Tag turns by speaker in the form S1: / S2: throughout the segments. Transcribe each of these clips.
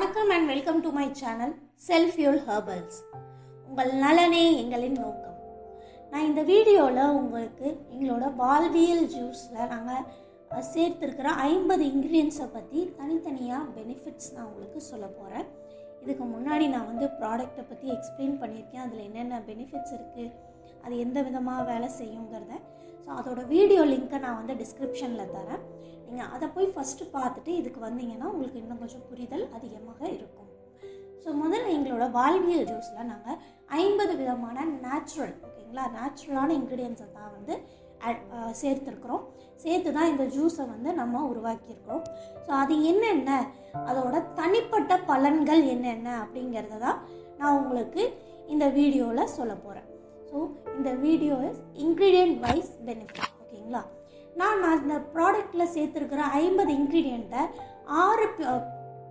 S1: வணக்கம் and welcome to my channel self fuel herbals. உங்கள் நலனே எங்களின் நோக்கம். நான் இந்த வீடியோவில் உங்களுக்கு எங்களோட வாழ்வியல் ஜூஸில் நாங்கள் சேர்த்துருக்கிற 50 இன்க்ரீடியன்ஸை பற்றி தனித்தனியாக பெனிஃபிட்ஸ் நான் உங்களுக்கு சொல்ல போகிறேன். இதுக்கு முன்னாடி நான் ப்ராடக்டை பற்றி எக்ஸ்பிளைன் பண்ணியிருக்கேன். அதில் என்னென்ன பெனிஃபிட்ஸ் இருக்குது, அது எந்த விதமாக வேலை செய்யுங்கிறத. ஸோ அதோட வீடியோ லிங்க்கை நான் டிஸ்கிரிப்ஷனில் தரேன். நீங்கள் அதை போய் ஃபஸ்ட்டு பார்த்துட்டு இதுக்கு வந்தீங்கன்னா உங்களுக்கு இன்னும் கொஞ்சம் புரிதல் அதிகமாக இருக்கும். ஸோ முதல்ல எங்களோட வாழ்வியல் ஜூஸில் நாங்கள் 50 விதமான நேச்சுரலான இன்க்ரீடியன்ஸை தான் சேர்த்துருக்குறோம். சேர்த்து தான் இந்த ஜூஸை நம்ம உருவாக்கியிருக்கிறோம். ஸோ அது என்னென்ன, அதோட தனிப்பட்ட பலன்கள் என்னென்ன அப்படிங்கிறத தான் நான் உங்களுக்கு இந்த வீடியோவில் சொல்ல போகிறேன். ஸோ இந்த video is ingredient wise benefit. ஓகேங்களா, நான் இந்த ப்ராடக்டில் சேர்த்துருக்கிற 50 இன்க்ரீடியண்ட்டை 6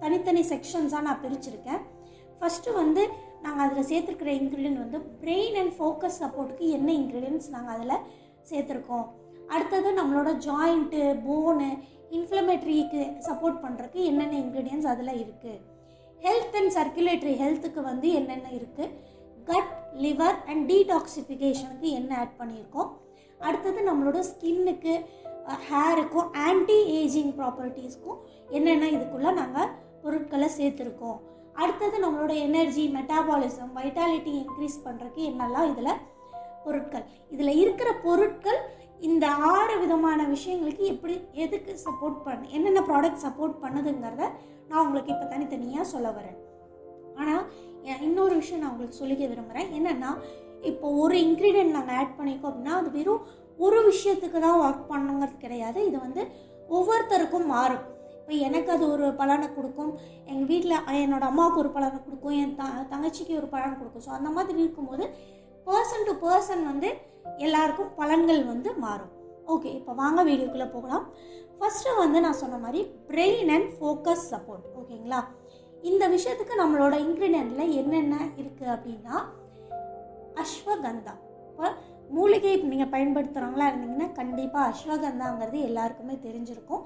S1: தனித்தனி செக்ஷன்ஸாக நான் பிரிச்சுருக்கேன். ஃபஸ்ட்டு நாங்கள் அதில் சேர்த்துருக்கிற இன்க்ரீடியன்ட் பிரெயின் அண்ட் ஃபோக்கஸ் சப்போர்ட்டுக்கு என்ன இன்க்ரீடியன்ட்ஸ் நாங்கள் அதில் சேர்த்துருக்கோம். அடுத்தது நம்மளோட ஜாயிண்ட்டு, போனு, இன்ஃப்ளமேட்ரிக்கு சப்போர்ட் பண்ணுறதுக்கு என்னென்ன இன்க்ரீடியன்ட்ஸ் அதில் இருக்குது. ஹெல்த் அண்ட் சர்க்குலேட்டரி ஹெல்த்துக்கு என்னென்ன இருக்குது. கட், லிவர் அண்ட் டீடாக்சிஃபிகேஷனுக்கு என்ன ஆட் பண்ணியிருக்கோம். அடுத்தது நம்மளோட ஸ்கின்னுக்கு, ஹேருக்கும், ஆன்டி ஏஜிங் ப்ராப்பர்ட்டிஸ்க்கும் என்னென்ன இதுக்குள்ளே நாங்கள் பொருட்களை சேர்த்துருக்கோம். அடுத்தது நம்மளோட எனர்ஜி, மெட்டாபாலிசம், வைட்டாலிட்டி இன்க்ரீஸ் பண்ணுறதுக்கு என்னெல்லாம் இதில் பொருட்கள். இதில் இருக்கிற பொருட்கள் இந்த 6 விதமான விஷயங்களுக்கு எதுக்கு சப்போர்ட் என்னென்ன ப்ராடக்ட் சப்போர்ட் பண்ணுதுங்கிறத நான் உங்களுக்கு இப்போ தனித்தனியாக சொல்ல வரேன். ஆனால் இன்னொரு விஷயம் நான் உங்களுக்கு சொல்லிக்க விரும்புகிறேன். என்னென்னா, இப்போ ஒரு இன்க்ரீடியன்ட் நாங்கள் ஆட் பண்ணியிருக்கோம் அப்படின்னா அது வெறும் ஒரு விஷயத்துக்கு தான் ஒர்க் பண்ணுங்கிறது கிடையாது. இது ஒவ்வொருத்தருக்கும் மாறும். இப்போ எனக்கு அது ஒரு பலனை கொடுக்கும், எங்கள் வீட்டில் என்னோடய அம்மாவுக்கு ஒரு பலனை கொடுக்கும், என் தங்கச்சிக்கு ஒரு பலனை கொடுக்கும். ஸோ அந்த மாதிரி இருக்கும்போது பர்சன் டு பர்சன் எல்லாருக்கும் பலன்கள் மாறும். ஓகே, இப்போ வாங்க வீடியோக்குள்ளே போகலாம். ஃபஸ்ட்டு நான் சொன்ன மாதிரி பிரெயின் அண்ட் ஃபோக்கஸ் சப்போர்ட். ஓகேங்களா, இந்த விஷயத்துக்கு நம்மளோட இன்க்ரீடியண்ட்டில் என்னென்ன இருக்குது அப்படின்னா, அஸ்வகந்தா. இப்போ மூலிகை நீங்கள் பயன்படுத்துகிறவங்களா இருந்தீங்கன்னா கண்டிப்பாக அஸ்வகந்தாங்கிறது எல்லாருக்குமே தெரிஞ்சிருக்கும்.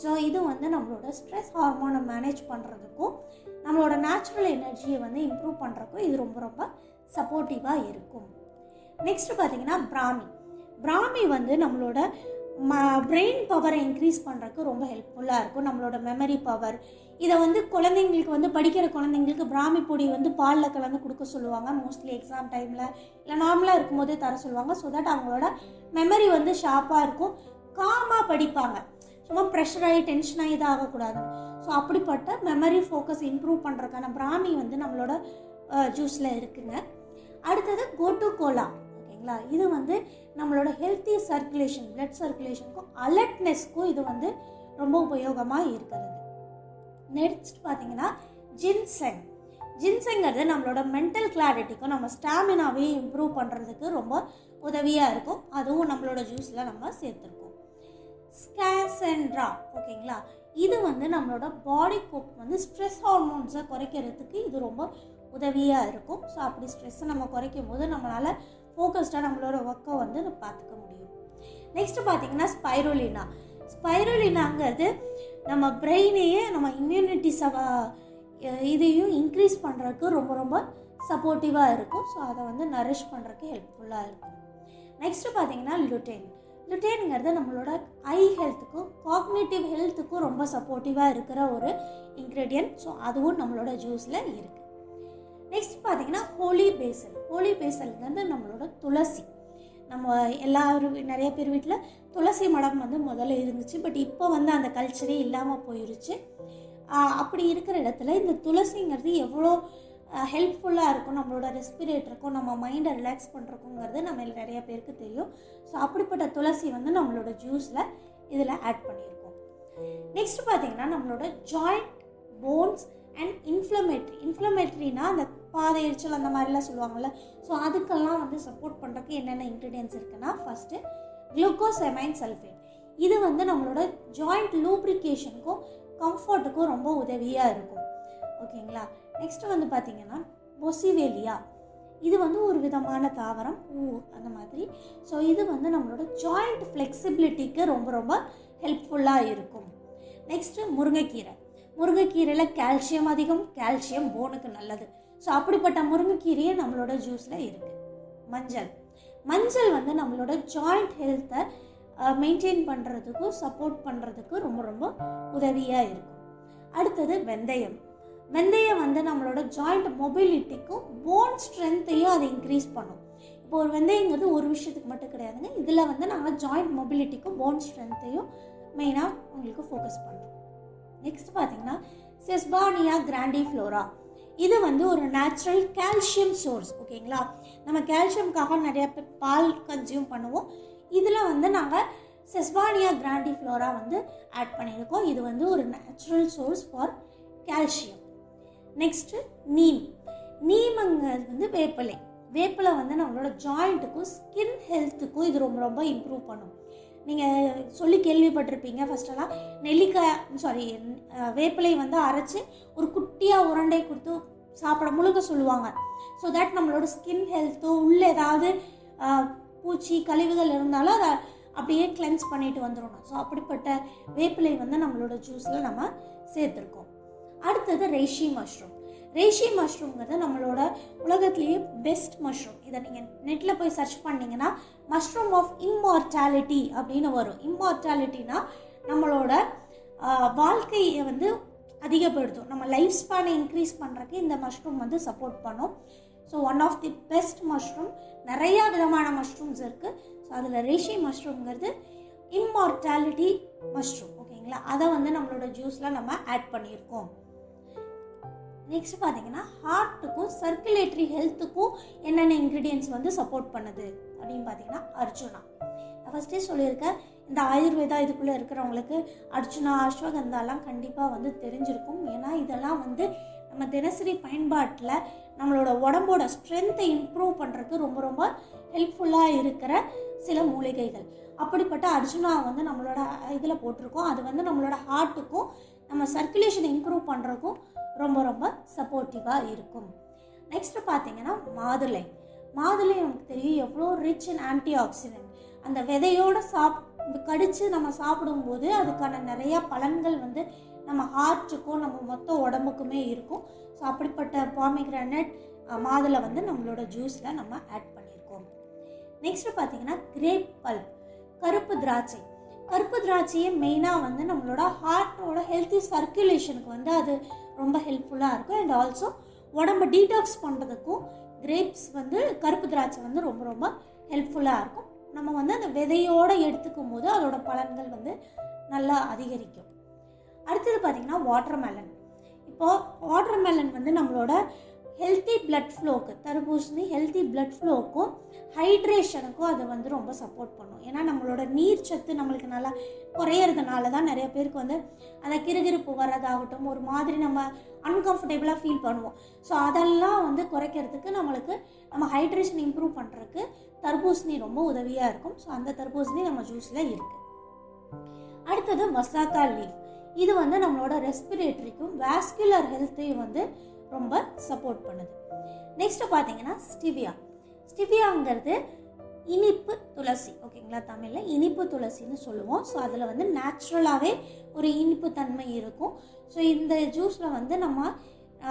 S1: ஸோ இது நம்மளோட ஸ்ட்ரெஸ் ஹார்மோனை மேனேஜ் பண்ணுறதுக்கும் நம்மளோட நேச்சுரல் எனர்ஜியை இம்ப்ரூவ் பண்ணுறதுக்கும் இது ரொம்ப ரொம்ப சப்போர்ட்டிவாக இருக்கும். நெக்ஸ்ட்டு பார்த்தீங்கன்னா பிராமி நம்மளோட பிரெயின் பவரை இன்க்ரீஸ் பண்ணுறதுக்கு ரொம்ப ஹெல்ப்ஃபுல்லாக இருக்கும். நம்மளோட மெமரி பவர் இதை குழந்தைங்களுக்கு படிக்கிற குழந்தைங்களுக்கு பிராமி பொடி பாலில் கலந்து கொடுக்க சொல்லுவாங்க. மோஸ்ட்லி எக்ஸாம் டைமில் இல்லை நார்மலாக இருக்கும்போதே தர சொல்லுவாங்க. ஸோ தட் அவங்களோட மெமரி ஷார்ப்பாக இருக்கும், காமாக படிப்பாங்க. சும்மா ப்ரெஷர் ஆகி டென்ஷன் ஆகி தான் ஆகக்கூடாது. ஸோ அப்படிப்பட்ட மெமரி ஃபோக்கஸ் இம்ப்ரூவ் பண்ணுறதுக்கான பிராமி நம்மளோட ஜூஸில் இருக்குங்க. அடுத்தது கோட்டு கோலா. ஓகேங்களா, இது நம்மளோட ஹெல்த்தி சர்க்குலேஷன், பிளட் சர்க்குலேஷனுக்கும் அலர்ட்னஸ்க்கும் இது ரொம்ப உபயோகமாக இருக்கிறது. நெக்ஸ்ட் பார்த்தீங்கன்னா ஜின்செங்கிறது நம்மளோட மென்டல் கிளாரிட்டிக்கும் நம்ம ஸ்டாமினாவே இம்ப்ரூவ் பண்ணுறதுக்கு ரொம்ப உதவியாக இருக்கும். அதுவும் நம்மளோட ஜூஸில் நம்ம சேர்த்துருக்கோம். ஸ்காசென்ட்ரா. ஓகேங்களா, இது நம்மளோட பாடிக்கு ஸ்ட்ரெஸ் ஹார்மோன்ஸை குறைக்கிறதுக்கு இது ரொம்ப உதவியாக இருக்கும். ஸோ அப்படி ஸ்ட்ரெஸ்ஸை நம்ம குறைக்கும் போது நம்மளால் ஃபோக்கஸ்டாக நம்மளோட ஒர்க்கை பார்த்துக்க முடியும். நெக்ஸ்ட்டு பார்த்தீங்கன்னா ஸ்பைருலினாங்கிறது நம்ம பிரெயினையே, நம்ம இம்யூனிட்டி இதையும் இன்க்ரீஸ் பண்ணுறதுக்கு ரொம்ப ரொம்ப சப்போர்ட்டிவாக இருக்கும். ஸோ அதை நரிஷ் பண்ணுறதுக்கு ஹெல்ப்ஃபுல்லாக இருக்கும். நெக்ஸ்ட்டு பார்த்தீங்கன்னா லுட்டேனுங்கிறது நம்மளோட ஐ ஹெல்த்துக்கும் காக்னேட்டிவ் ஹெல்த்துக்கும் ரொம்ப சப்போர்ட்டிவாக இருக்கிற ஒரு இன்க்ரீடியன்ட். ஸோ அதுவும் நம்மளோட ஜூஸில் இருக்குது. நெக்ஸ்ட் பார்த்தீங்கன்னா ஹோலி பேசல்ங்கிறது நம்மளோட துளசி. நம்ம நிறைய பேர் வீட்டில் துளசி மடம் முதல்ல இருந்துச்சு. பட் இப்போ அந்த கல்ச்சரே இல்லாமல் போயிருச்சு. அப்படி இருக்கிற இடத்துல இந்த துளசிங்கிறது எவ்வளோ ஹெல்ப்ஃபுல்லாக இருக்கும் நம்மளோட ரெஸ்பிரேட்டருக்கும், நம்ம மைண்டை ரிலாக்ஸ் பண்ணுறக்குங்கிறது நம்ம நிறைய பேருக்கு தெரியும். ஸோ அப்படிப்பட்ட துளசி நம்மளோட ஜூஸில் இதில் ஆட் பண்ணியிருக்கோம். நெக்ஸ்ட் பார்த்தீங்கன்னா நம்மளோட ஜாயிண்ட், போன்ஸ் அண்ட் இன்ஃப்ளமேட்ரினா அந்த பாதை எரிச்சல் அந்த மாதிரிலாம் சொல்லுவாங்கள்ல. ஸோ அதுக்கெல்லாம் சப்போர்ட் பண்ணுறதுக்கு என்னென்ன இன்க்ரீடியன்ஸ் இருக்குன்னா, ஃபஸ்ட்டு குளுக்கோசமைன் சல்ஃபேட். இது நம்மளோட ஜாயிண்ட் லூப்ரிகேஷனுக்கும் கம்ஃபர்ட்டுக்கும் ரொம்ப உதவியாக இருக்கும். ஓகேங்களா, நெக்ஸ்ட்டு பார்த்தீங்கன்னா பொசிவேலியா. இது ஒரு விதமான தாவரம், பூ அந்த மாதிரி. ஸோ இது நம்மளோட ஜாயிண்ட் ஃப்ளெக்சிபிலிட்டிக்கு ரொம்ப ரொம்ப ஹெல்ப்ஃபுல்லாக இருக்கும். நெக்ஸ்ட்டு முருங்கைக்கீரை. முருங்கைக்கீரையில் கால்சியம் அதிகம், கால்சியம் போனுக்கு நல்லது. ஸோ அப்படிப்பட்ட முருங்கைக்கீரையே நம்மளோட ஜூஸில் இருக்குது. மஞ்சள் வந்து நம்மளோட ஜாயிண்ட் ஹெல்த்தை மெயின்டைன் பண்ணுறதுக்கும் சப்போர்ட் பண்ணுறதுக்கும் ரொம்ப ரொம்ப உதவியாக இருக்கும். அடுத்தது வெந்தயம் வந்து நம்மளோட ஜாயிண்ட் மொபிலிட்டிக்கும் போன் ஸ்ட்ரென்த்தையும் அதை இன்க்ரீஸ் பண்ணும். இப்போ ஒரு வெந்தயங்கிறது ஒரு விஷயத்துக்கு மட்டும் கிடையாதுங்க. இதில் வந்து நாங்கள் ஜாயிண்ட் மொபிலிட்டிக்கும் போன் ஸ்ட்ரென்த்தையும் மெயினாக உங்களுக்கு ஃபோக்கஸ் பண்ணுறோம். நெக்ஸ்ட் பார்த்தீங்கன்னா செஸ்பானியா கிராண்டிஃப்ளோரா. இது வந்து ஒரு நேச்சுரல் கால்சியம் சோர்ஸ். ஓகேங்களா, நம்ம கால்சியம்காக நிறைய பேர் பால் கன்சியூம் பண்ணுவோம். இதில் வந்து நாங்கள் செஸ்பானியா கிராண்டிஃப்ளோரா வந்து ஆட் பண்ணியிருக்கோம். இது வந்து ஒரு natural source for calcium. Next நீம்ங்கிறது வந்து வேப்பிலை வந்து நம்மளோட ஜாயிண்ட்டுக்கும் ஸ்கின் ஹெல்த்துக்கும் இது ரொம்ப ரொம்ப இம்ப்ரூவ் பண்ணும். நீங்கள் சொல்லி கேள்விப்பட்டிருப்பீங்க, ஃபஸ்ட்டெல்லாம் வேப்பிலை வந்து அரைச்சி ஒரு குட்டியாக உருண்டை கொடுத்து முழுங்க சொல்லுவாங்க. ஸோ தட் நம்மளோட ஸ்கின் ஹெல்த்தும் உள்ளே ஏதாவது பூச்சி கழிவுகள் இருந்தாலும் அதை அப்படியே கிளென்ஸ் பண்ணிட்டு வந்துடணும். ஸோ அப்படிப்பட்ட வேப்பிலை வந்து நம்மளோட ஜூஸில் நம்ம சேர்த்துருக்கோம். அடுத்தது ரேஷி மஷ்ரூம்ங்கிறது நம்மளோட உலகத்திலேயே பெஸ்ட் மஷ்ரூம். இதை நீங்கள் நெட்டில் போய் சர்ச் பண்ணிங்கன்னா மஷ்ரூம் ஆஃப் இம்மார்டாலிட்டி அப்படின்னு வரும். இம்மார்டாலிட்டினா நம்மளோட வாழ்க்கையை வந்து அதிகப்படுத்தும், நம்ம லைஃப் ஸ்பேனை இன்க்ரீஸ் பண்ணுறதுக்கு இந்த மஷ்ரூம் வந்து சப்போர்ட் பண்ணும். So one of the best mushroom. நிறையா விதமான மஷ்ரூம்ஸ் இருக்குது. ஸோ அதில் ரேஷி மஷ்ரூம்ங்கிறது இம்மார்டாலிட்டி மஷ்ரூம். ஓகேங்களா, அதை வந்து நம்மளோட ஜூஸில் நம்ம ஆட் பண்ணியிருக்கோம். நெக்ஸ்ட் பார்த்தீங்கன்னா ஹார்ட்டுக்கும் சர்க்குலேட்டரி ஹெல்த்துக்கும் என்னென்ன இன்க்ரீடியன்ஸ் வந்து சப்போர்ட் பண்ணுது அப்படின்னு பார்த்தீங்கன்னா அர்ஜுனா. நான் ஃபஸ்ட்டே சொல்லியிருக்கேன், இந்த ஆயுர்வேதா இதுக்குள்ளே இருக்கிறவங்களுக்கு அர்ஜுனா, அஸ்வகந்தாலாம் கண்டிப்பாக வந்து தெரிஞ்சிருக்கும். ஏன்னா இதெல்லாம் வந்து நம்ம தினசரி பயன்பாட்டில் நம்மளோட உடம்போட ஸ்ட்ரென்த்தை இம்ப்ரூவ் பண்ணுறதுக்கு ரொம்ப ரொம்ப ஹெல்ப்ஃபுல்லாக இருக்கிற சில மூலிகைகள். அப்படிப்பட்ட அர்ஜுனா வந்து நம்மளோட இதில் போட்டிருக்கோம். அது வந்து நம்மளோட ஹார்ட்டுக்கும் நம்ம சர்க்குலேஷனை இம்ப்ரூவ் பண்ணுறதுக்கும் ரொம்ப ரொம்ப சப்போர்ட்டிவாக இருக்கும். நெக்ஸ்ட் பார்த்தீங்கன்னா மாதுளை நமக்கு தெரியும் எவ்வளோ ரிச் அண்ட் ஆன்டி ஆக்சிடென்ட். அந்த விதையோடு கடித்து நம்ம சாப்பிடும்போது அதுக்கான நிறையா பலன்கள் வந்து நம்ம ஹார்ட்டுக்கும் நம்ம மொத்த உடம்புக்குமே இருக்கும். ஸோ அப்படிப்பட்ட பாமிகிரானட் மாதுளை வந்து நம்மளோட ஜூஸில் நம்ம ஆட் பண்ணியிருக்கோம். நெக்ஸ்ட் பார்த்தீங்கன்னா கிரேப் பல்ப், கருப்பு திராட்சையே மெயினாக வந்து நம்மளோட ஹார்ட்டோட ஹெல்த்தி சர்க்குலேஷனுக்கு வந்து அது ரொம்ப ஹெல்ப்ஃபுல்லாக இருக்கும். அண்ட் ஆல்சோ உடம்பு டீடாக்ஸ் பண்ணுறதுக்கும் கிரேப்ஸ் வந்து கருப்பு திராட்சை வந்து ரொம்ப ரொம்ப ஹெல்ப்ஃபுல்லாக இருக்கும். நம்ம வந்து அந்த விதையோடு எடுத்துக்கும் போது அதோட பலன்கள் வந்து நல்லா அதிகரிக்கும். அடுத்தது பார்த்திங்கன்னா வாட்டர்மெலன். இப்போது வாட்டர்மெலன் வந்து நம்மளோட ஹெல்த்தி பிளட் ஃப்ளோக்கு, தர்பூசணி ஹெல்த்தி பிளட் ஃப்ளோக்கும் ஹைட்ரேஷனுக்கும் அது வந்து ரொம்ப சப்போர்ட் பண்ணும். ஏன்னா நம்மளோட நீர் சத்து நம்மளுக்கு நல்லா குறையிறதுனால தான் நிறைய பேருக்கு வந்து அந்த கிறுகிறுப்பு வர்றதாகட்டும், ஒரு மாதிரி நம்ம அன்கம்ஃபர்டபுளாக ஃபீல் பண்ணுவோம். ஸோ அதெல்லாம் வந்து குறைக்கிறதுக்கு நம்ம ஹைட்ரேஷன் இம்ப்ரூவ் பண்ணுறதுக்கு தர்பூசணி ரொம்ப உதவியாக இருக்கும். ஸோ அந்த தர்பூசணி நம்ம ஜூஸில் இருக்குது. அடுத்தது மசாக்கா லீஃப். இது வந்து நம்மளோட ரெஸ்பிரேட்டரிக்கும் வாஸ்குலர் ஹெல்த்தையும் வந்து ரொம்ப சப்போர்ட் பண்ணுது. நெக்ஸ்ட் பார்த்தீங்கன்னா ஸ்டிவியாங்கிறது இனிப்பு துளசி. ஓகேங்களா, தமிழில் இனிப்பு துளசின்னு சொல்லுவோம். ஸோ அதில் வந்து நேச்சுரலாகவே ஒரு இனிப்பு தன்மை இருக்கும். ஸோ இந்த ஜூஸில் வந்து நம்ம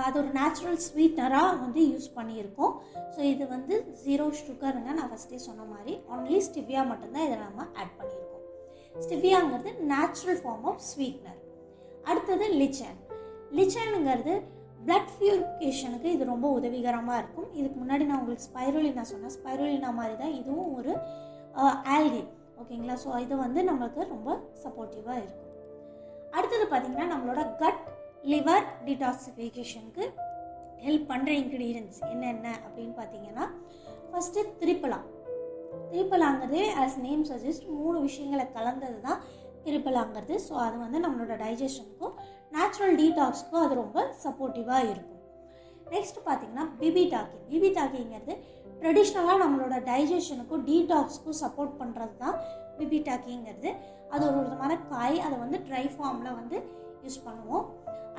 S1: அது ஒரு நேச்சுரல் ஸ்வீட்னராக வந்து யூஸ் பண்ணியிருக்கோம். ஸோ இது வந்து 0 சுகருங்க. நான் ஃபஸ்ட்டே சொன்ன மாதிரி ஒன்லி ஸ்டிவியா மட்டும்தான் இதை நம்ம ஆட் பண்ணியிருக்கோம். ஸ்டிவியாங்கிறது நேச்சுரல் ஃபார்ம் ஆஃப் ஸ்வீட்னர். அடுத்தது லிச்சனுங்கிறது பிளட் பியூரிஃபிகேஷனுக்கு இது ரொம்ப உதவிகரமாக இருக்கும். இதுக்கு முன்னாடி நான் உங்களுக்கு ஸ்பைருலினா சொன்னேன். ஸ்பைருலினா மாதிரி தான் இதுவும் ஒரு ஆல்கே. ஓகேங்களா, ஸோ இது வந்து நம்மளுக்கு ரொம்ப சப்போர்ட்டிவாக இருக்கும். அடுத்தது பார்த்திங்கன்னா நம்மளோட கட் லிவர் டிடாக்சிஃபிகேஷனுக்கு ஹெல்ப் பண்ணுற இன்க்ரீடியன்ஸ் என்னென்ன அப்படின்னு பார்த்தீங்கன்னா, ஃபஸ்ட்டு திரிப்பலாங்கிறது ஆஸ் நேம் சஜஸ்ட் 3 விஷயங்களை கலந்தது தான் திரிப்பலாங்கிறது. ஸோ அது வந்து நம்மளோட டைஜஷனுக்கும் நேச்சுரல் டீடாக்ஸுக்கும் அது ரொம்ப சப்போர்ட்டிவாக இருக்கும். நெக்ஸ்ட் பார்த்திங்கன்னா பிபிடாக்கிங்கிறது ட்ரெடிஷ்னலாக நம்மளோட டைஜஷனுக்கும் டீடாக்ஸுக்கும் சப்போர்ட் பண்ணுறது தான் பிபிடாக்கிங்கிறது. அது ஒரு விதமான காய். அதை வந்து ட்ரை ஃபார்மில் வந்து யூஸ் பண்ணுவோம்.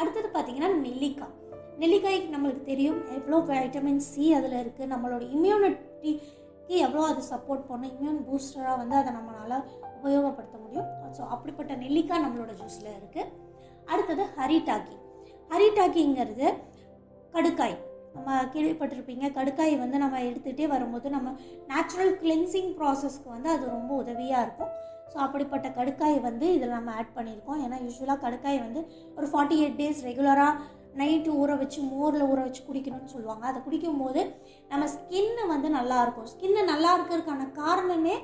S1: அடுத்தது பார்த்திங்கன்னா நெல்லிக்காய்க்கு நம்மளுக்கு தெரியும் எவ்வளோ வைட்டமின் சி அதில் இருக்குது. நம்மளோட இம்யூனிட்டிக்கு எவ்வளோ அது சப்போர்ட் பண்ணும். இம்யூன் பூஸ்டராக வந்து அதை நம்மளால் உபயோகப்படுத்த முடியும். ஸோ அப்படிப்பட்ட நெல்லிக்காய் நம்மளோட ஜூஸில் இருக்குது. அடுத்தது ஹரிட்டாக்கி. ஹரிடாக்கிங்கிறது கடுக்காய், நம்ம கேள்விப்பட்டிருப்பீங்க. கடுக்காய் வந்து நம்ம எடுத்துகிட்டே வரும்போது நம்ம நேச்சுரல் கிளென்சிங் ப்ராசஸ்க்கு வந்து அது ரொம்ப உதவியாக இருக்கும். ஸோ அப்படிப்பட்ட கடுக்காய் வந்து இதில் நம்ம ஆட் பண்ணியிருக்கோம். ஏன்னா யூஸ்வலாக கடுக்காய் வந்து ஒரு 48 days ரெகுலராக நைட்டு ஊற வச்சு மோரில் ஊற வச்சு குடிக்கணும்னு சொல்லுவாங்க. அதை குடிக்கும்போது நம்ம ஸ்கின்னு வந்து நல்லாயிருக்கும். ஸ்கின்னு நல்லா இருக்கிறதுக்கான காரணமே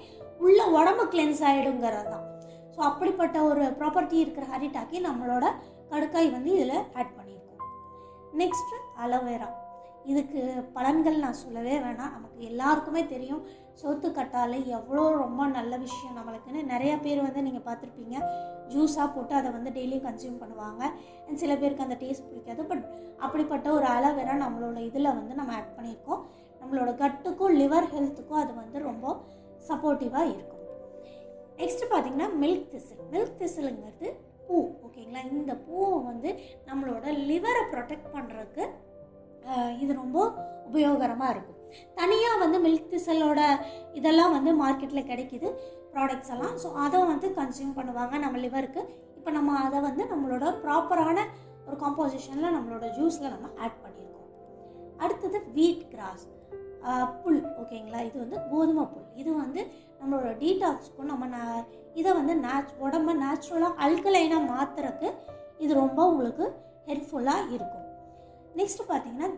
S1: உள்ள உடம்பு கிளென்ஸ் ஆகிடுங்கிறது தான். ஸோ அப்படிப்பட்ட ஒரு ப்ராப்பர்ட்டி இருக்கிற ஹரிடாக்கி நம்மளோட கடுக்காய் வந்து இதில் ஆட் பண்ணியிருக்கோம். Next aloe vera. இதுக்கு பலன்கள் நான் சொல்லவே வேணாம், நமக்கு எல்லாருக்குமே தெரியும். சோத்துக்கற்றாழை எவ்வளோ ரொம்ப நல்ல விஷயம் நம்மளுக்குன்னு. நிறைய பேர் வந்து நீங்கள் பார்த்துருப்பீங்க, ஜூஸாக போட்டு அதை வந்து டெய்லி கன்சியூம் பண்ணுவாங்க. அண்ட் சில பேருக்கு அந்த டேஸ்ட் பிடிக்காது. பட் அப்படிப்பட்ட ஒரு அலோவேரா நம்மளோட இதில் வந்து நம்ம ஆட் பண்ணியிருக்கோம். நம்மளோட கட்டுக்கும் லிவர் ஹெல்த்துக்கும் அது வந்து ரொம்ப சப்போர்ட்டிவாக இருக்கும். நெக்ஸ்ட்டு பார்த்திங்கன்னா மில்க் திசிலுங்கிறது பூ, ஓகேங்களா. இந்த பூவை வந்து நம்மளோட லிவரை ப்ரொடெக்ட் பண்ணுறதுக்கு இது ரொம்ப உபயோகரமாக இருக்கும். தனியாக வந்து மில்க் திசலோட இதெல்லாம் வந்து மார்க்கெட்டில் கிடைக்கிது ப்ராடக்ட்ஸ் எல்லாம். ஸோ அதை வந்து கன்சியூம் பண்ணுவாங்க நம்ம லிவருக்கு. இப்போ நம்ம அதை வந்து நம்மளோட ப்ராப்பரான ஒரு காம்போசிஷனில் நம்மளோட ஜூஸில் நம்ம ஆட் பண்ணியிருக்கோம். அடுத்தது வீட் கிராஸ் புல், ஓகேங்களா. இது வந்து கோதுமை புல். இது வந்து நம்மளோட டீடாக்ஸ்க்கும் நம்ம இதை வந்து உடம்பை நேச்சுரலாக அல்கலைனாக மாற்றுறதுக்கு இது ரொம்ப உங்களுக்கு ஹெல்ப்ஃபுல்லாக இருக்கும். நெக்ஸ்ட்டு பார்த்தீங்கன்னா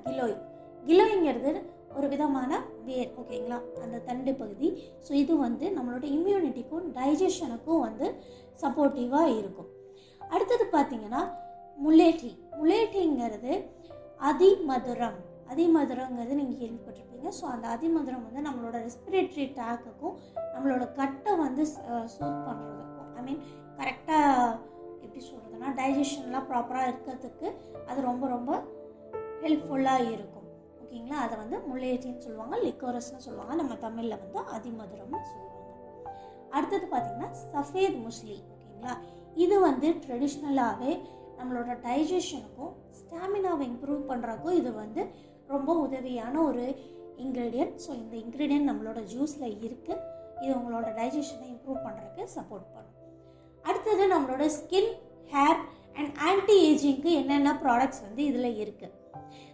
S1: கிலோய்ங்கிறது ஒரு விதமான வேர், ஓகேங்களா, அந்த தண்டு பகுதி. ஸோ இது வந்து நம்மளோட இம்யூனிட்டிக்கும் டைஜஷனுக்கும் வந்து சப்போர்ட்டிவாக இருக்கும். அடுத்தது பார்த்தீங்கன்னா முலேட்டிங்கிறது அதிமதுரங்கிறது நீங்கள் கேள்விப்பட்டிருப்பீங்க. ஸோ அந்த அதிமதுரம் வந்து நம்மளோட ரெஸ்பிரேட்டரி ட்ராக்குக்கும் நம்மளோட கட்டை வந்து சூட் பண்ணுறதுக்கும், கரெக்டாக எப்படி சொல்கிறதுனா டைஜஷன்லாம் ப்ராப்பராக இருக்கிறதுக்கு அது ரொம்ப ரொம்ப ஹெல்ப்ஃபுல்லாக இருக்கும், ஓகேங்களா. அதை வந்து முல்லேட்டின்னு சொல்லுவாங்க, லிக்கோரஸ்ன்னு சொல்லுவாங்க, நம்ம தமிழில் வந்து அதிமதுரம்னு சொல்லுவாங்க. அடுத்தது பார்த்திங்கன்னா சஃபேத் முஸ்லி, ஓகேங்களா. இது வந்து ட்ரெடிஷ்னலாகவே நம்மளோட டைஜஷனுக்கும் ஸ்டாமினாவை இம்ப்ரூவ் பண்ணுறதுக்கும் இது வந்து ரொம்ப உதவியான ஒரு இன்க்ரீடியன்ட். ஸோ இந்த இன்க்ரீடியன்ட் நம்மளோட ஜூஸில் இருக்குது. இது உங்களோட டைஜஷனை இம்ப்ரூவ் பண்ணுறதுக்கு சப்போர்ட் பண்ணும். அடுத்தது நம்மளோட ஸ்கின், ஹேர் அண்ட் ஆன்டி ஏஜிங்க்கு என்னென்ன ப்ராடக்ட்ஸ் வந்து இதில் இருக்குது.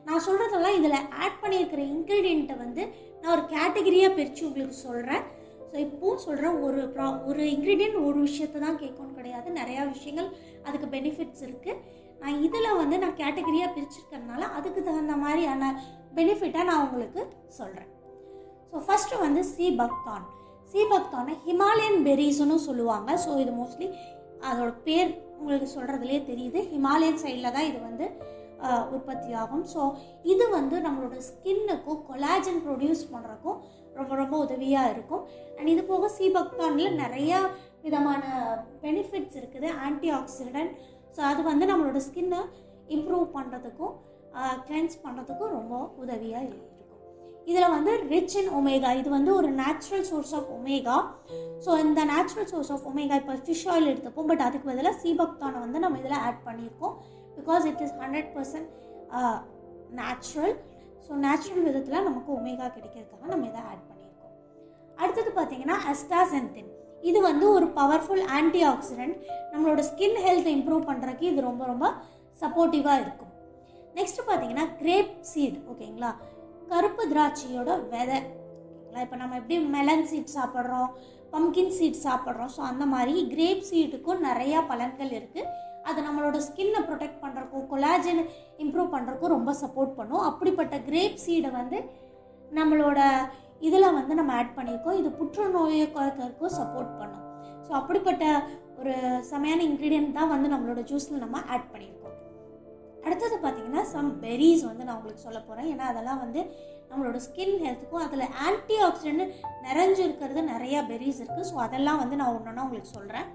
S1: நான் சொல்கிறதெல்லாம் இதில் ஆட் பண்ணியிருக்கிற இன்க்ரீடியண்ட்டை வந்து நான் ஒரு கேட்டகரியாக பிரித்து உங்களுக்கு சொல்கிறேன். ஸோ இப்போது சொல்கிறேன், ஒரு இன்க்ரீடியண்ட் ஒரு விஷயத்தை தான் கேட்கணும்னு கிடையாது, நிறையா விஷயங்கள் அதுக்கு பெனிஃபிட்ஸ் இருக்குது. நான் இதில் வந்து நான் கேட்டகரியாக பிரிச்சுருக்கிறதுனால அதுக்கு தகுந்த மாதிரியான பெனிஃபிட்டாக நான் உங்களுக்கு சொல்கிறேன். ஸோ ஃபஸ்ட்டு வந்து சீபக்தானை ஹிமாலயன் பெரிஸ்னு சொல்லுவாங்க. ஸோ இது மோஸ்ட்லி அதோட பேர் உங்களுக்கு சொல்கிறதுலே தெரியுது, ஹிமாலயன் சைடில் தான் இது வந்து உற்பத்தி ஆகும். ஸோ இது வந்து நம்மளோட ஸ்கின்னுக்கும் கொலாஜன் ப்ரொடியூஸ் பண்ணுறதுக்கும் ரொம்ப ரொம்ப உதவியாக இருக்கும். அண்ட் இது போக சீபக்தானில் நிறையா விதமான பெனிஃபிட்ஸ் இருக்குது, ஆன்டி ஆக்சிடென்ட். ஸோ அது வந்து நம்மளோட ஸ்கின்னை இம்ப்ரூவ் பண்ணுறதுக்கும் கிளென்ஸ் பண்ணுறதுக்கும் ரொம்ப உதவியாக இருக்கும். இதில் வந்து ரிச் இன் ஒமேகா, இது வந்து ஒரு natural source of omega. So இந்த நேச்சுரல் சோர்ஸ் ஆஃப் ஒமேகா இப்போ ஃபிஷ் ஆயில் எடுத்துப்போம், பட் அதுக்கு பதிலாக சீபக்தானை வந்து நம்ம இதில் ஆட் பண்ணியிருக்கோம். Because it is 100% natural. So natural விதத்தில் நமக்கு ஒமேகா கிடைக்கிறதுக்காக நம்ம இதை ஆட் பண்ணியிருக்கோம். அடுத்தது பார்த்திங்கன்னா அஸ்டாசென்தின். இது வந்து ஒரு பவர்ஃபுல் ஆன்டி ஆக்சிடென்ட். நம்மளோட ஸ்கின் ஹெல்த்தை இம்ப்ரூவ் பண்ணுறதுக்கு இது ரொம்ப ரொம்ப சப்போர்ட்டிவாக இருக்கும். நெக்ஸ்ட்டு பார்த்திங்கன்னா கிரேப் சீட், ஓகேங்களா, கருப்பு திராட்சையோட விதை. இப்போ நம்ம எப்படி மெலன் சீட் சாப்பிட்றோம், பம்கின் சீட் சாப்பிட்றோம், ஸோ அந்த மாதிரி கிரேப் சீட்டுக்கும் நிறையா பலன்கள் இருக்குது. அது நம்மளோட ஸ்கின்னை ப்ரொடெக்ட் பண்ணுறக்கும் கொலாஜன் இம்ப்ரூவ் பண்ணுறக்கும் ரொம்ப சப்போர்ட் பண்ணும். அப்படிப்பட்ட கிரேப் சீடை வந்து நம்மளோட இதில் வந்து நம்ம ஆட் பண்ணியிருக்கோம். இது புற்றுநோயை குறைக்கிறதுக்கும் சப்போர்ட் பண்ணும். ஸோ அப்படிப்பட்ட ஒரு செமையான இன்க்ரீடியன்ட் தான் வந்து நம்மளோட ஜூஸில் நம்ம ஆட் பண்ணியிருக்கோம். அடுத்தது பார்த்திங்கன்னா சம் பெரிஸ் வந்து நான் உங்களுக்கு சொல்ல போகிறேன். ஏன்னா அதெல்லாம் வந்து நம்மளோட ஸ்கின் ஹெல்த்துக்கும் அதில் ஆன்டி ஆக்சிடென்ட் நிறைஞ்சு இருக்கிறது நிறையா பெரிஸ் இருக்குது. ஸோ அதெல்லாம் வந்து நான் ஒன்றா உங்களுக்கு சொல்கிறேன்.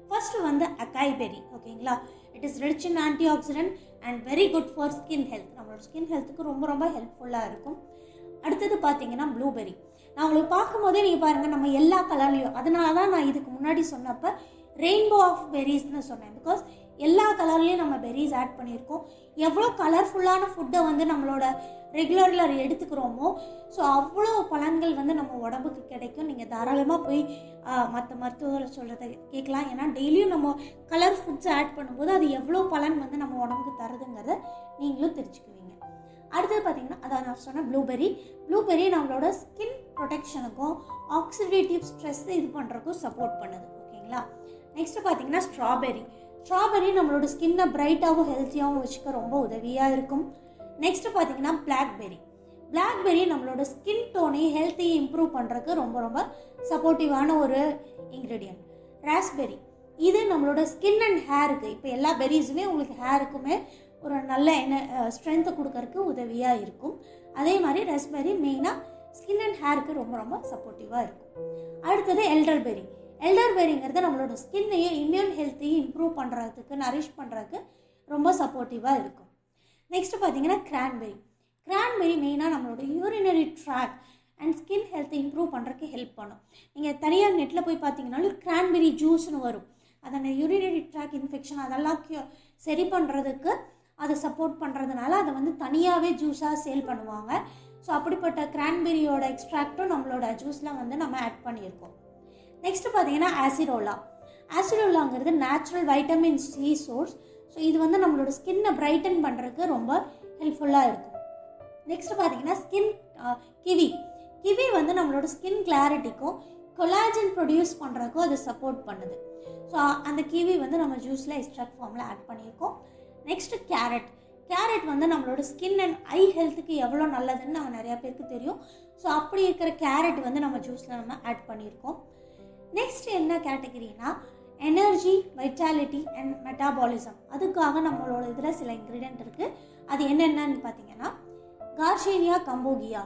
S1: ஃபர்ஸ்ட்டு வந்து அக்காய் பெரி, ஓகேங்களா. It is rich in anti accident and very good for skin health. நம்மளோட ஸ்கின் ஹெல்த்துக்கு ரொம்ப ரொம்ப ஹெல்ப்ஃபுல்லாக இருக்கும். அடுத்தது பார்த்தீங்கன்னா ப்ளூபெரி. நான் உங்களுக்கு பார்க்கும்போதே நீங்கள் பாருங்கள், நம்ம எல்லா கலர்லேயும், அதனால தான் நான் இதுக்கு முன்னாடி சொன்னப்போ ரெயின்போ ஆஃப் பெரிஸ்ன்னு சொன்னேன். பிகாஸ் எல்லா கலர்லேயும் நம்ம பெர்ரிஸ் ஆட் பண்ணியிருக்கோம். எவ்வளோ கலர்ஃபுல்லான ஃபுட்டை வந்து நம்மளோட ரெகுலரில் எடுத்துக்கிறோமோ ஸோ அவ்வளோ பலன்கள் வந்து நம்ம உடம்புக்கு கிடைக்கும். நீங்கள் தாராளமாக போய் மற்ற மருத்துவர்கள் சொல்கிறத கேட்கலாம். ஏன்னா டெய்லியும் நம்ம கலர் ஃபுட்ஸ் ஆட் பண்ணும்போது அது எவ்வளோ பலன் வந்து நம்ம உடம்புக்கு தருதுங்கிறத நீங்களும் தெரிஞ்சுக்குவீங்க. அடுத்தது பார்த்திங்கன்னா அதான் நான் சொன்னேன் ப்ளூபெர்ரி நம்மளோட ஸ்கின் ப்ரொடெக்ஷனுக்கும் ஆக்சிடேட்டிவ் ஸ்ட்ரெஸ் இது பண்ணுறதுக்கும் சப்போர்ட் பண்ணுது. ஓகேங்களா. நெக்ஸ்ட்டு பார்த்திங்கன்னா ஸ்ட்ராபெர்ரி நம்மளோட ஸ்கின்னை பிரைட்டாகவும் ஹெல்த்தியாகவும் வச்சுக்க ரொம்ப உதவியாக இருக்கும். நெக்ஸ்ட்டு பார்த்திங்கன்னா பிளாக்பெர்ரி நம்மளோட ஸ்கின் டோனையும் ஹெல்த்தையும் இம்ப்ரூவ் பண்ணுறதுக்கு ரொம்ப ரொம்ப சப்போர்ட்டிவான ஒரு இன்க்ரீடியன்ட். ராஸ்பெர்ரி இது நம்மளோட ஸ்கின் அண்ட் ஹேருக்கு, இப்போ எல்லா பெர்ரிஸுமே உங்களுக்கு ஹேருக்குமே ஒரு நல்ல ஸ்ட்ரென்த்தை கொடுக்கறதுக்கு உதவியாக இருக்கும். அதே மாதிரி ராஸ்பெர்ரி மெயினாக ஸ்கின் அண்ட் ஹேருக்கு ரொம்ப ரொம்ப சப்போர்ட்டிவாக இருக்கும். அடுத்தது எல்டர்பெரிங்கிறது நம்மளோட ஸ்கின்னையும் இம்யூன் ஹெல்த்தையும் இம்ப்ரூவ் பண்ணுறதுக்கு நரிஷ் பண்ணுறதுக்கு ரொம்ப சப்போர்ட்டிவாக இருக்கும். நெக்ஸ்ட்டு பார்த்தீங்கன்னா கிரான்பெரி மெயினாக நம்மளோட யூரினரி ட்ராக் அண்ட் ஸ்கின் ஹெல்த்தை இம்ப்ரூவ் பண்ணுறதுக்கு ஹெல்ப் பண்ணும். நீங்கள் தனியாக நெட்டில் போய் பார்த்தீங்கன்னாலும் கிரான்பெரி ஜூஸ்னு வரும். அதோட யூரினரி ட்ராக் இன்ஃபெக்ஷன் அதெல்லாம் சரி பண்ணுறதுக்கு அதை சப்போர்ட் பண்ணுறதுனால அதை வந்து தனியாகவே ஜூஸாக சேல் பண்ணுவாங்க. ஸோ அப்படிப்பட்ட கிரான்பெரியோட எக்ஸ்ட்ராக்டும் நம்மளோட ஜூஸில் வந்து நம்ம ஆட் பண்ணியிருக்கோம். நெக்ஸ்ட்டு பார்த்தீங்கன்னா ஆசிடோலாங்கிறது natural vitamin C source. So இது வந்து நம்மளோட ஸ்கின்னை பிரைட்டன் பண்ணுறதுக்கு ரொம்ப ஹெல்ப்ஃபுல்லாக இருக்கும். நெக்ஸ்ட்டு பார்த்தீங்கன்னா கிவி வந்து நம்மளோட ஸ்கின் கிளாரிட்டிக்கும் கொலாஜன் ப்ரொடியூஸ் பண்ணுறதுக்கும் அது சப்போர்ட் பண்ணுது. ஸோ அந்த கிவி வந்து நம்ம ஜூஸில் எக்ஸ்ட்ராக்ட் ஃபார்மில் ஆட் பண்ணியிருக்கோம். நெக்ஸ்ட்டு கேரட் வந்து நம்மளோட ஸ்கின் அண்ட் ஐ ஹெல்த்துக்கு எவ்வளோ நல்லதுன்னு நம்ம நிறையா பேருக்கு தெரியும். ஸோ அப்படி இருக்கிற கேரட் வந்து நம்ம ஜூஸில் நம்ம ஆட் பண்ணியிருக்கோம். நெக்ஸ்ட் என்ன கேட்டகரினா எனர்ஜி, வைட்டாலிட்டி அண்ட் மெட்டாபாலிசம். அதுக்காக நம்மளோட இதில் சில இன்க்ரீடியன்ட் இருக்குது. அது என்னென்னு பார்த்தீங்கன்னா கார்ஷேனியா கம்போகியா,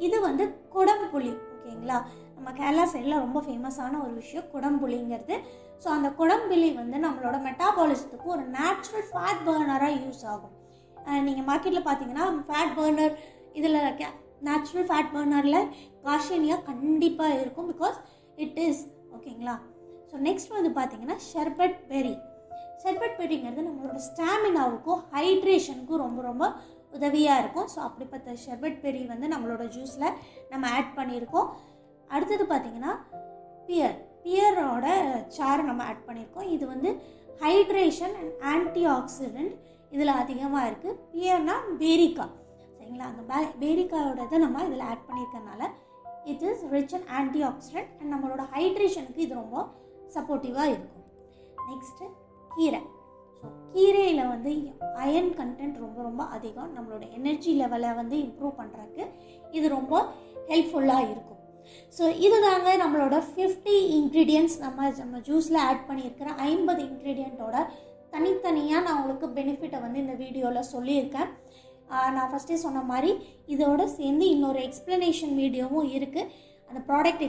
S1: இது வந்து குடம்புளி. ஓகேங்களா. நம்ம கேரளா சைடில் ரொம்ப ஃபேமஸான ஒரு விஷயம் குடம்புளிங்கிறது. ஸோ அந்த குடம்புளி வந்து நம்மளோட மெட்டாபாலிசத்துக்கு ஒரு நேச்சுரல் ஃபேட் பர்னராக யூஸ் ஆகும். நீங்கள் மார்க்கெட்டில் பார்த்தீங்கன்னா ஃபேட் பர்னர் இதில் நேச்சுரல் ஃபேட் பர்னரில் கார்ஷேனியா கண்டிப்பாக இருக்கும். Because it is. ஓகேங்களா. ஸோ நெக்ஸ்ட் வந்து பார்த்தீங்கன்னா ஷர்பட் பெரிங்கிறது நம்மளோட ஸ்டாமினாவுக்கும் ஹைட்ரேஷனுக்கும் ரொம்ப ரொம்ப உதவியாக இருக்கும். ஸோ அப்படிப்பட்ட ஷர்பட் பெரி வந்து நம்மளோட ஜூஸில் நம்ம ஆட் பண்ணியிருக்கோம். அடுத்தது பார்த்திங்கன்னா பியரோட சாறு நம்ம ஆட் பண்ணியிருக்கோம். இது வந்து ஹைட்ரேஷன் அண்ட் ஆன்டி ஆக்சிடென்ட் இதில் அதிகமாக இருக்குது. பியர்னா பேரிக்காய். சரிங்களா. அந்த பேரிக்காயோட இதை நம்ம இதில் ஆட் பண்ணியிருக்கனால it is rich and antioxidant and நம்மளோட ஹைட்ரேஷனுக்கு இது ரொம்ப சப்போர்ட்டிவாக இருக்கும். நெக்ஸ்ட்டு கீரையில் வந்து அயன் கண்டென்ட் ரொம்ப ரொம்ப அதிகம். நம்மளோட எனர்ஜி லெவலை வந்து இம்ப்ரூவ் பண்ணுறதுக்கு இது ரொம்ப ஹெல்ப்ஃபுல்லாக இருக்கும். ஸோ இதுதாங்க நம்மளோட 50 இன்க்ரீடியன்ட்ஸ் நம்ம ஜூஸில் ஆட் பண்ணியிருக்கிற 50 இன்க்ரீடியண்ட்டோட தனித்தனியாக நான் உங்களுக்கு பெனிஃபிட்டை வந்து இந்த வீடியோவில் சொல்லியிருக்கேன். நான் ஃபஸ்ட்டே சொன்ன மாதிரி இதோட சேர்ந்து இன்னொரு எக்ஸ்ப்ளனேஷன் வீடியோவும் இருக்குது. அந்த ப்ராடக்ட்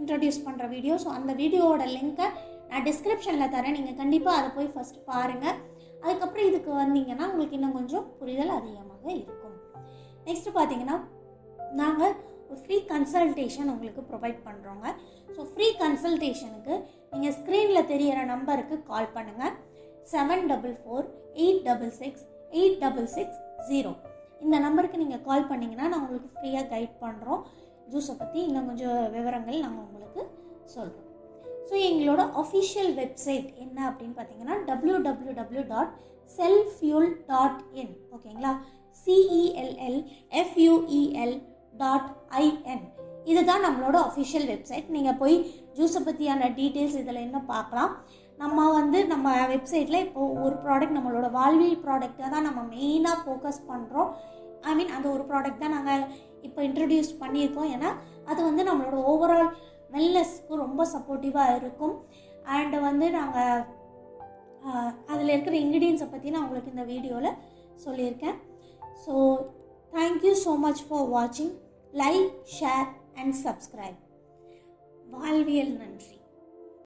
S1: இன்ட்ரடியூஸ் பண்ணுற வீடியோ. ஸோ அந்த வீடியோவோட லிங்க்கை நான் டிஸ்கிரிப்ஷனில் தரேன். நீங்கள் கண்டிப்பாக அதை போய் ஃபஸ்ட்டு பாருங்கள். அதுக்கப்புறம் இதுக்கு வந்தீங்கன்னா உங்களுக்கு இன்னும் கொஞ்சம் புரிதல் அதிகமாக இருக்கும். நெக்ஸ்ட்டு பார்த்தீங்கன்னா நாங்கள் ஒரு ஃப்ரீ கன்சல்டேஷன் உங்களுக்கு ப்ரொவைட் பண்ணுறோங்க. ஸோ ஃப்ரீ கன்சல்டேஷனுக்கு நீங்கள் ஸ்க்ரீனில் தெரிகிற நம்பருக்கு கால் பண்ணுங்கள். 744-866-8660. இந்த நம்பருக்கு நீங்கள் கால் பண்ணிங்கன்னா நான் உங்களுக்கு ஃப்ரீயாக கைட் பண்ணுறோம். ஜூஸை பற்றி இன்னும் கொஞ்சம் விவரங்கள் நாங்கள் உங்களுக்கு சொல்கிறோம். ஸோ எங்களோட அஃபிஷியல் வெப்சைட் என்ன அப்படின்னு பார்த்தீங்கன்னா www.cellfuel.in. ஓகேங்களா. CELLFUEL.in. இதுதான் நம்மளோட அஃபிஷியல் வெப்சைட். நீங்கள் போய் ஜூஸை பற்றியான டீட்டெயில்ஸ் இதில் என்ன பார்க்கலாம். நம்ம வெப்சைட்டில் இப்போது ஒரு ப்ராடக்ட் நம்மளோட வாழ்வியல் ப்ராடக்டை தான் நம்ம மெயினாக ஃபோக்கஸ் பண்ணுறோம். அந்த ஒரு ப்ராடக்ட் தான் நாங்கள் இப்போ இன்ட்ரடியூஸ் பண்ணியிருக்கோம். ஏன்னா அது வந்து நம்மளோட ஓவரால் வெல்னஸ்க்கு ரொம்ப சப்போர்ட்டிவாக இருக்கும். அண்டு வந்து நாங்கள் அதில் இருக்கிற இன்க்ரீடியன்ஸை பற்றி நான் உங்களுக்கு இந்த வீடியோவில் சொல்லியிருக்கேன். So thank you so much for வாட்சிங். Like, share and subscribe. வாழ்வியல் நன்றி.